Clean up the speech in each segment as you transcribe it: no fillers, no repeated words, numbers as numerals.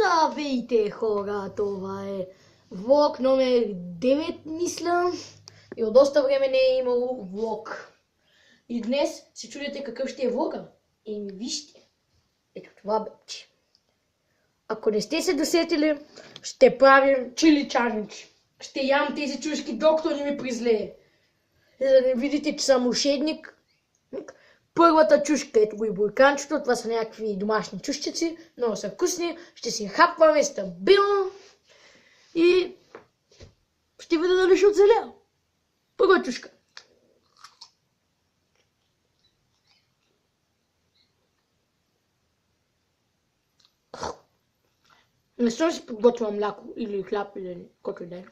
Здравейте, хора! Това е влог номер 9, мисля. И от доста време не е имало влог. И днес се чудите какъв ще е влога. Еми вижте. Ето това беше. Ако не сте се досетили, ще правим чили чалендж. Ще ям тези чушки, докато не ми призлее. За да не видите, че съм ушедник. Първата чушка, ето го и бурканчето, това са някакви домашни чушчици, много са вкусни, ще си хапваме стабилно и ще видя дали ще оцеля. Първа чушка. Не съм си подготвила мляко или хляб или който и да е.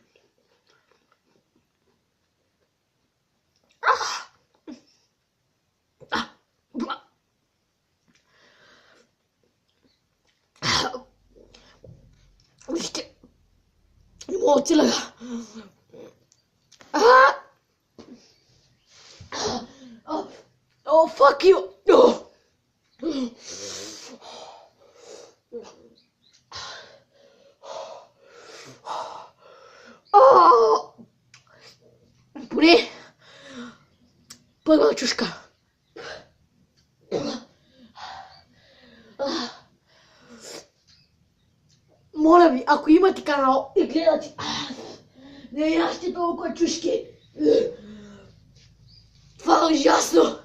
Вижте, не мога да целя. О, fuck you! Поне първа чушка. Моля ви, ако имате канал и гледате, не ясте толкова чушки. Това е ужасно.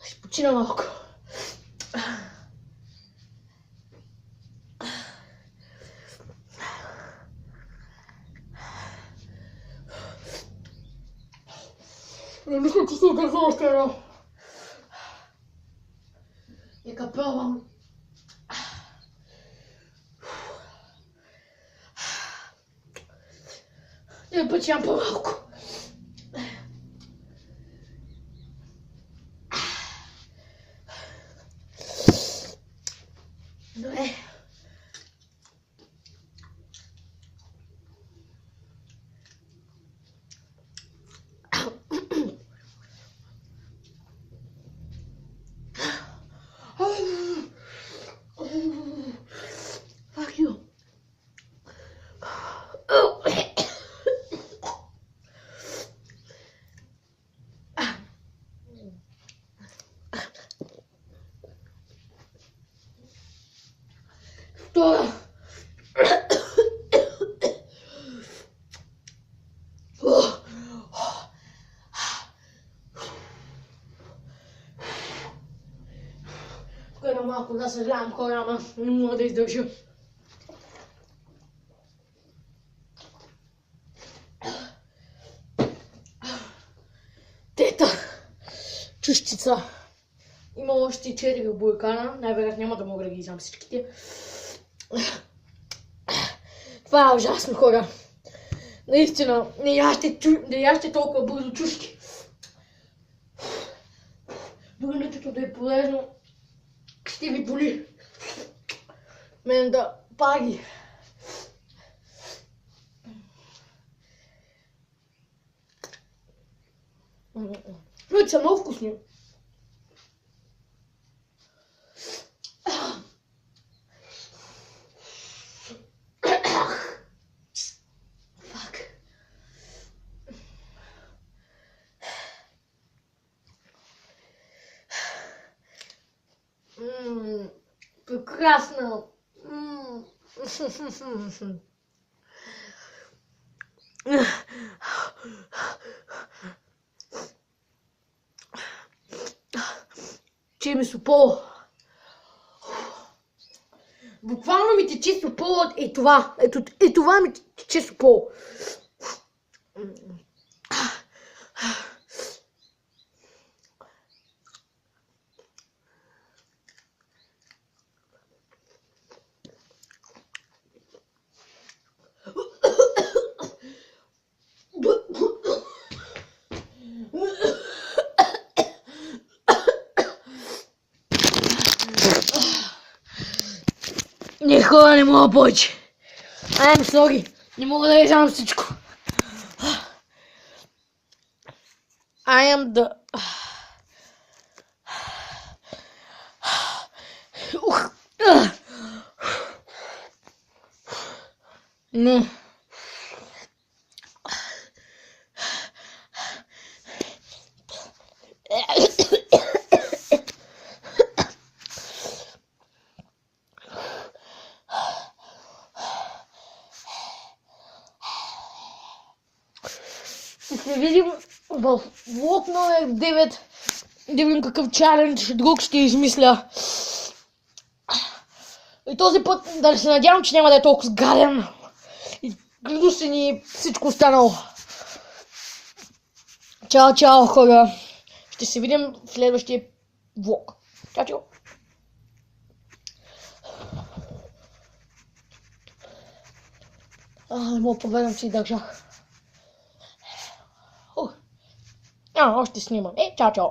Ще почина малко. Не мисля, че си държа още едно. Нека пробвам. Не път ям по-малко. Добре. Fuck you. Втора. Тук е малко да съжалявам, хора, ама не мога да издържа. Трета чушчица. Има още 4 буркана, най-вероятно няма да мога да ги изям всичките. Това е ужасно, хора. Наистина, не яще толкова бързо чушки. Дори нито да е полезно, ще ви боли. Мен да паги. Но са много вкусни. Прекрасно. Че ми супол. Буквално ми тече супол от това. Ето това ми тече супол. Не, хора, не мога повече. I'm sorry, не мога да ядам всичко. I am the... Не. Ще се видим в влог номер 9. Да видим какъв чалендж друг ще измисля. И този път да се надявам, че няма да е толкова гаден и гнусен и всичко останало. Чао, чао, хора. Ще се видим в следващия влог. Чао, чао. Не мога повярвам, че издържах. Още снимам. Чао, чао.